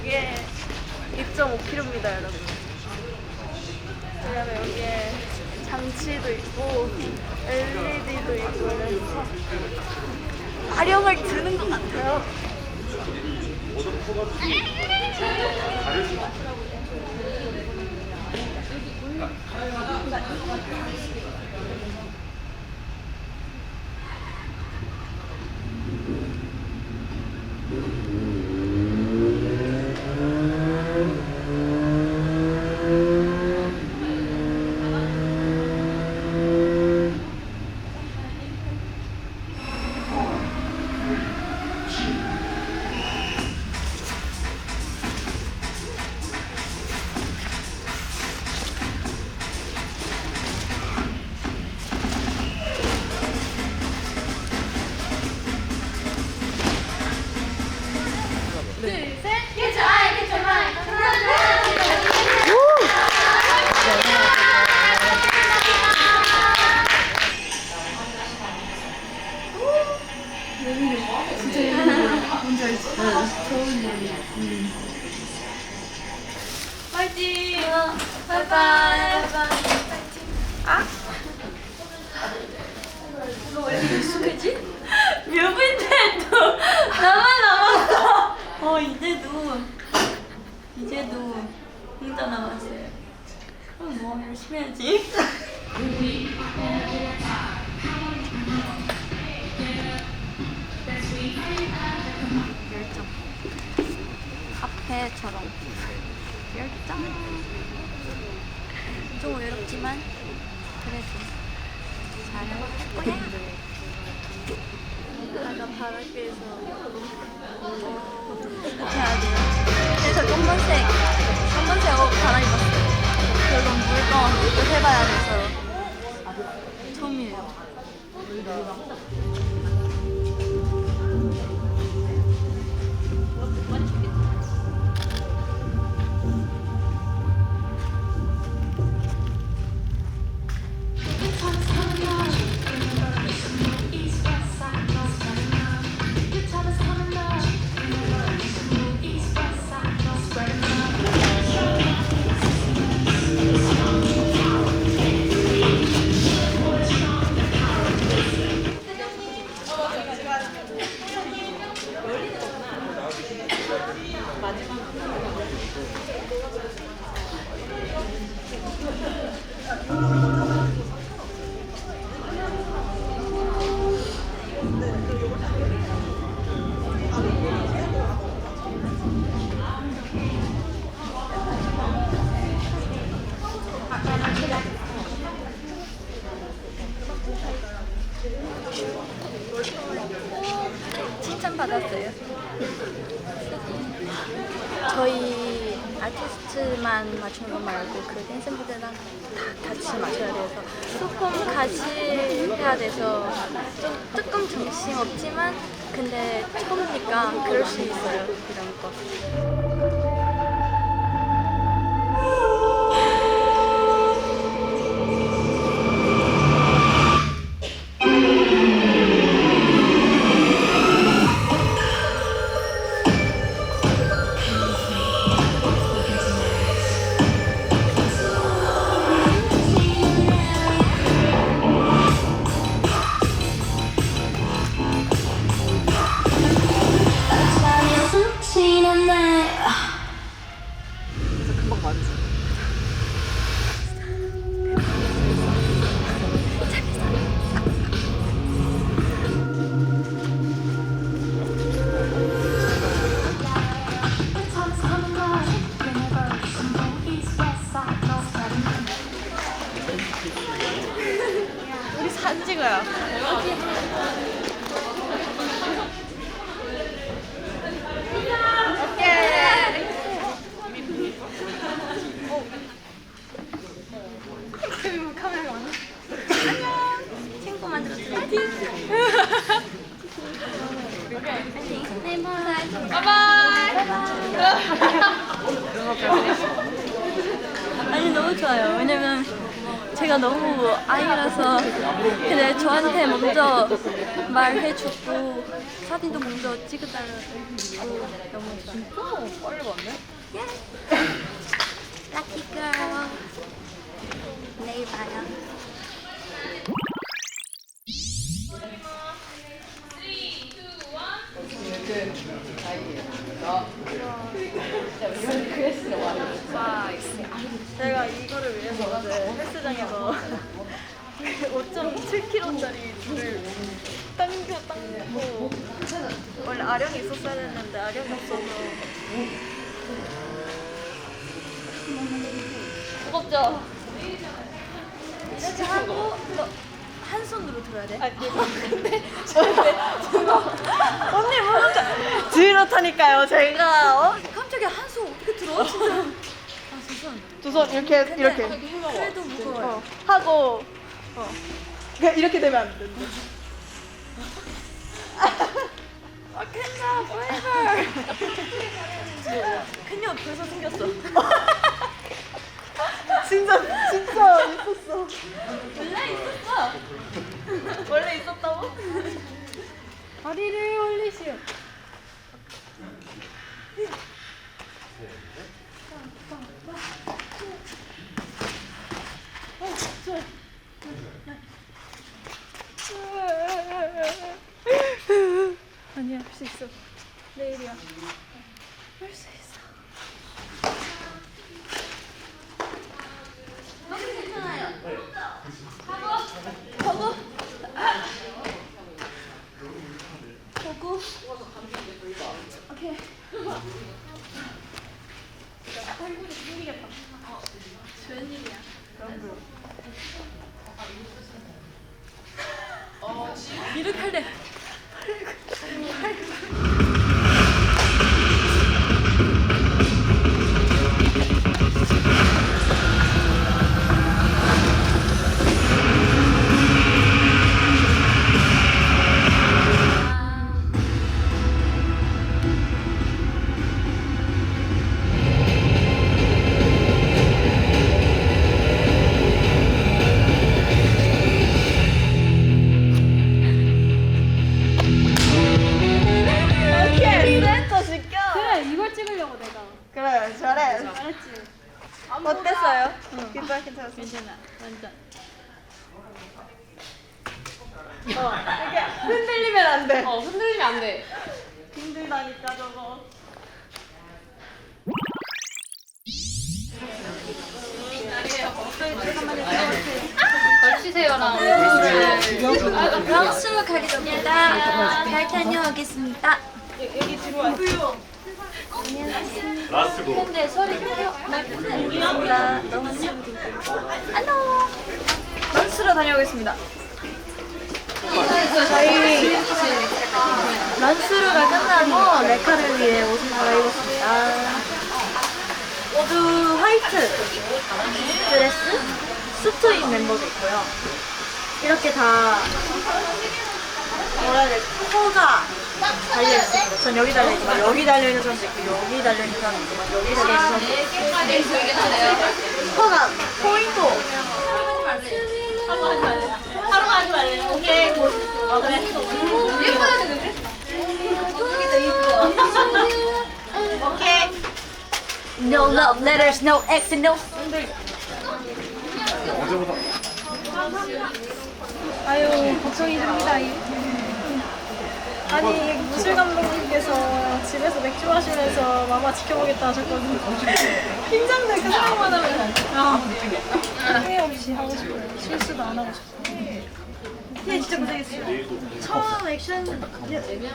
이게 2.5kg입니다, 여러분. 왜냐면 여기에 장치도 있고 LED도 있고 그래서 아령을 드는 것 같아요. 파이팅! 바이바이! 아? 이거 왜 이렇게 익숙해지? 몇 분째 또 나만 남았어! 이제도 혼자 남았어요. 그럼 뭐 열심히 해야지. 열정. 카페처럼 열정. 좀 외롭지만 그래도 잘할 거야. 아까 바닷가에서 어떻게 해야 돼요? 그래서 검은색 옷 갈아입었어요. 결국 물건 해봐야 돼서 처음이에요. 칭찬받았어요. 저희 아티스트만 맞추는 거 말고 그 댄서분들랑 다 같이 맞춰야 돼서 조금 같이 해야 돼서 조금 정신 없지만 근데 처음이니까 그럴 수 있어요. 이런 거. 우리 사진 찍어요. 카메라가 많아. 안녕. 친구 만들었어. 파이팅. 파이팅. 네이버. 바이바이. 바이바이. 제가 너무 아이라서 근데 저한테 먼저 말해주고 사진도 먼저 찍어달라고 너무 좋아요. 진짜 빨리 왔네. Lucky girl. 내일 봐요. 제가 이거를 위해서 어제 헬스장에서 5.7kg짜리 줄을 당기고 원래 아령이 있었어야 했는데 아령이 없어서 무겁죠? 이렇게 하고 한 손으로 들어야 돼? 아니 근데 언니 뭐가 들었다니까요 제가. 깜짝이야 한 손 어떻게 들어? 진짜 두 손 이렇게 그래도 무거워요. 하고 그냥 이렇게 되면 안 된다. 캔다 forever. 그녀 벌써 생겼어. 진짜 있었어. 원래 있었어. 원래 있었다고? 다리를 올리시오. 아니야, 할 수 있어. 내일이야. 할 수 있어. 너무 괜찮아요. 보고. 오케이. 얼굴이 생기겠다. 웬일이야? 이렇게 할래. 그래 잘해. 잘했지. 어땠어요? 괜찮았어. 괜찮아. 완전. 이렇게 흔들리면 안 돼. 흔들리면 안 돼. 힘들다니까 저거. 걸치세요랑 프랑스로 가게 됩니다. 잘 다녀오겠습니다. 여기 들어와. 라스고 근데 소리 말씀드리겠습니다. 너무 안녕. 런스로 다녀오겠습니다. 저희 런스루가 끝나고 레카를 위해 옷을 갈아입었습니다. 모두 화이트 드레스, 수트인 멤버도 있고요. 이렇게 다 뭐라 해야 되지? 코가 달려있어요. 전 여기 달려있지만 여기 달려있는 사람도 있고 여기 달려있는 사람도 있고 막 여기 달려있는 사람도 있고 코가 포인트 하루 하지 말래. 오케이. 오케이. No love letters, no X and no. 어제보다 아유 걱정이 됩니다. 아니 무술 감독님께서 집에서 맥주 마시면서 마마 지켜보겠다 하셨거든요. 긴장돼 그 생각만 하면. 후회 없이 하고 싶어요. 실수도 안 하고 싶어요. 예, 진짜 고생했어요. 처음 액션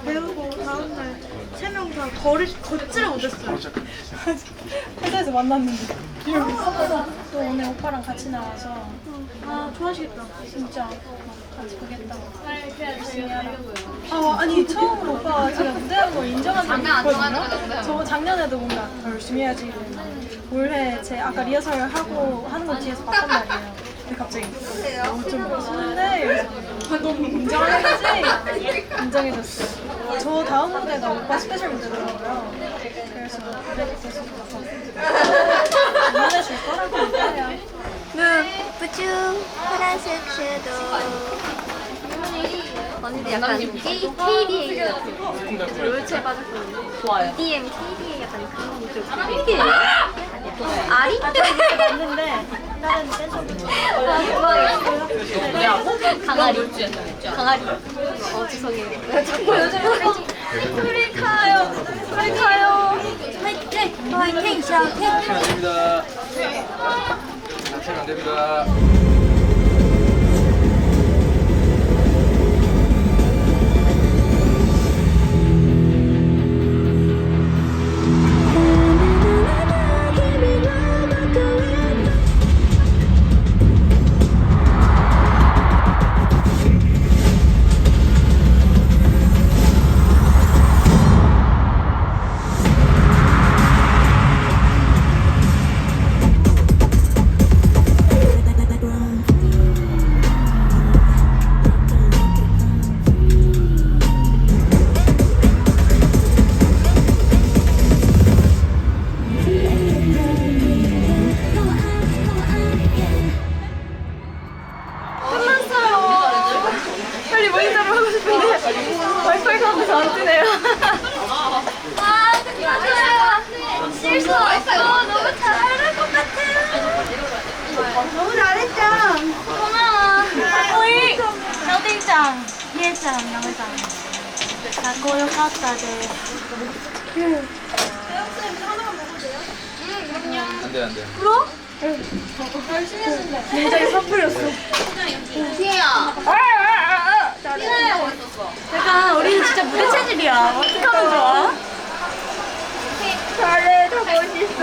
배우고 다음날 3명 다 걷지를 못했어요. 회사에서 만났는데 기억이 있어. 또 오늘 오빠랑 같이 나와서 아, 좋아하시겠다. 진짜 같이 보겠다고 열심히 하려고요. 아니 처음으로 오빠가 제가 무대한 걸 인정한 적이 있거든요. 저 작년에도 뭔가 더 열심히 해야지 올해 제 아까 리허설 하고 하는 거 뒤에서 봤단 말이에요. 근데 갑자기 좀 멋있는데 너무 인정해야지 인정해줬어요. 저 다음 무대가 오빠 스페셜 무대더라고요. 그래서 무대 밑에서 봐서 응원해줄 거라고 얘기해요. 네, 우주 파란색 섀도우. 언니도 약간 KDA 같은 롤체 빠졌거든요. 좋아요. EDM KDA 약간 그런 쪽. 이게 아리? 맞는데 다른 댄서 강아리. 강아리. 죄송해요. 자꾸 요즘 소리 가요. 소리 가요. 화이팅! 화이팅! 샤우팅! 안 됩니다. 안 됩니다. 빨리 모니터를 하고 싶은데 와이파이가 하면서 안 뜨네요. 아, 끝나줘요. 실수 없어. 너무 잘할 것 같아. 너무 잘했죠? 고마워. 오이! シャオティンちゃん、りえちゃん、なめちゃんかっこよかったです안 돼, 안 돼. 굉장히 섣불렸어. 약간 우리는 진짜 무대 체질이야. 어떻게 하면 좋아? 잘해. 더 멋있어.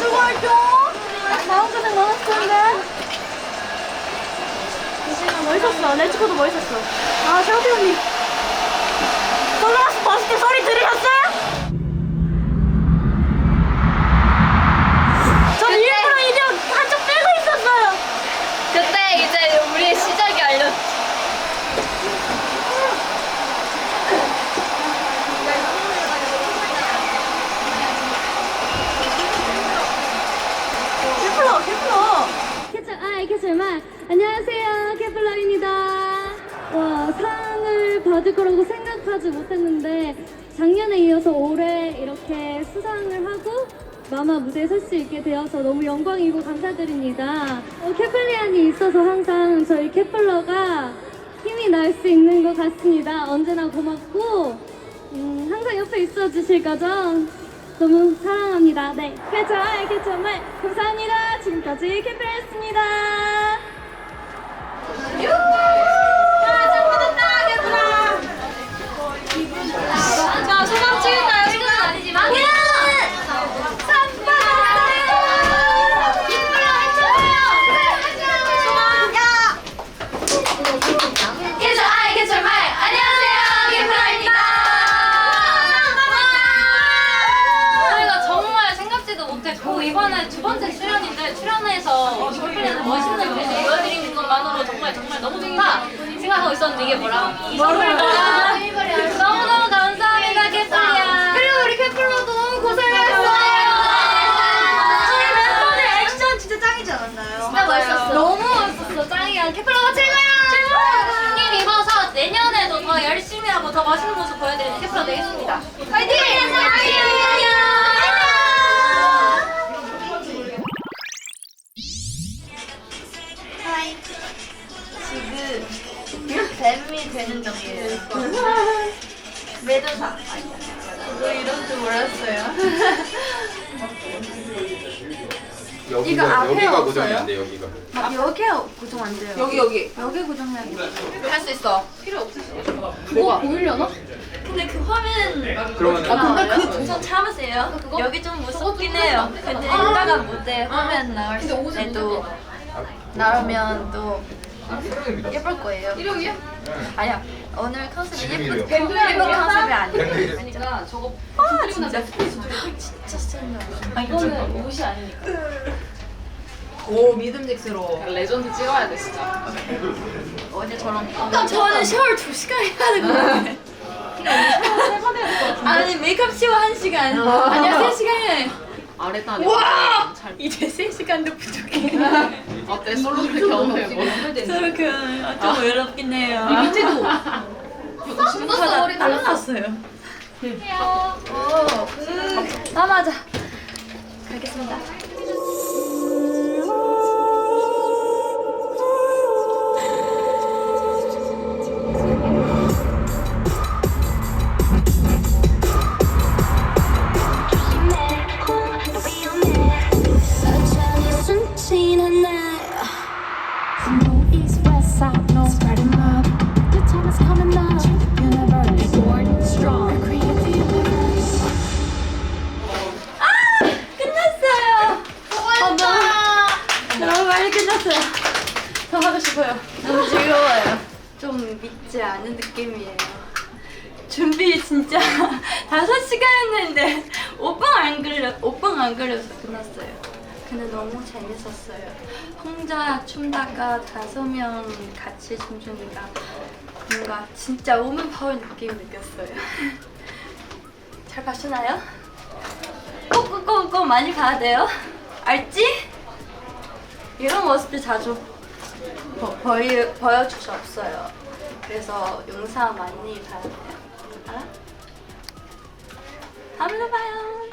수고했죠? 마음고생 많았었는데. 멋있었어. 레츠코도 멋있었어. 아, 샤오티 언니. 선글라스 벗을 때 소리 들으셨어요? 전 일부러 이제 한쪽 빼고 있었어요. 그때 이제 우리의 시작이 알렸지. 케플러, 케플러. 캐철말 안녕하세요, 케플러입니다. 와, 상을 받을 거라고 생각하지 못했는데 작년에 이어서 올해 이렇게 수상을 하고 마마 무대에 설 수 있게 되어서 너무 영광이고 감사드립니다. 케플리안이 있어서 항상 저희 케플러가 힘이 날 수 있는 것 같습니다. 언제나 고맙고 항상 옆에 있어 주실 거죠? 너무 사랑합니다. 네, 캐철말 감사합니다. 지금까지 케플리였습니다. 자, 소감 찍을까요? 지금은 아니지만. 상 받았어요. 이쁘려 해줘요. 캐철말 안녕하세요, 케플러입니다. 저희가 정말 생각지도 못했고 이번에 두 번째 출연인데 출연해서 케플리한테 멋있는 모습 보여드리는 것만으로 정말 너무 좋다 생각하고 있었는데 이게 뭐라? 이 선물보다 너무너무 감사합니다, 케플리야. 그리고 우리 케플러도 너무 고생했어요. 저희 멤버들 액션 진짜 짱이지 않았나요? 진짜 멋있었어. 너무 멋있었어. 짱이야. 케플러가 최고야. 힘 입어서 내년에도 더 열심히 하고 더 멋있는 모습 보여드리는 케플러 되겠습니다. 화이팅! 지금 뱀이 되는 중이에요. 매도사. 저도 이런 줄 몰랐어요. 이거 앞에 여기가 고정이 없어요? 안 돼, 여기가. 여기 고정 안 돼요. 여기 고정해야 돼요. 할 수 있어. 그거 보이려나? 근데 그 화면 그러면 근데 그 동선 참으세요? 여기 좀 무섭긴 해요. 근데 이따가 무대 화면 나올 때도 나오면 또 예쁠 거예요. 이름이요? 아니야. 오늘 컨셉이 예쁜 컨셉이 아니에요. 그러니까 저거 진짜 진짜 센다. 이거는 옷이 아니니까. 오 믿음직스러워. 레전드 찍어야 돼 진짜. 어제처럼. 저는 샤워를 2시간 해야 되거든요. 아니 메이크업 샤워 1시간. 아니야 3시간 해. 말했다니. 잘. 이제 3시간도 부족해. 어때? 솔로들 경험해보. 서로 좀 외롭긴 해요. 밑에도. 다 달랐었어요. 아 맞아. 가겠습니다. 너무 빨리 끝났어요. 더 하고 싶어요. 너무 즐거워요. 좀 믿지 않은 느낌이에요. 준비 진짜 5시간 했는데 오빵 안 걸려서 끝났어요. 근데 너무 재밌었어요. 혼자 춤다가 5명 같이 춤추니까 뭔가 진짜 우먼 파워 느낌 느꼈어요. 잘 봐주나요? 꼭 많이 봐야 돼요. 알지? 이런 모습들 자주 보여줄 수 없어요. 그래서 영상 많이 봐야 돼요. 알아? 다음에 봐요.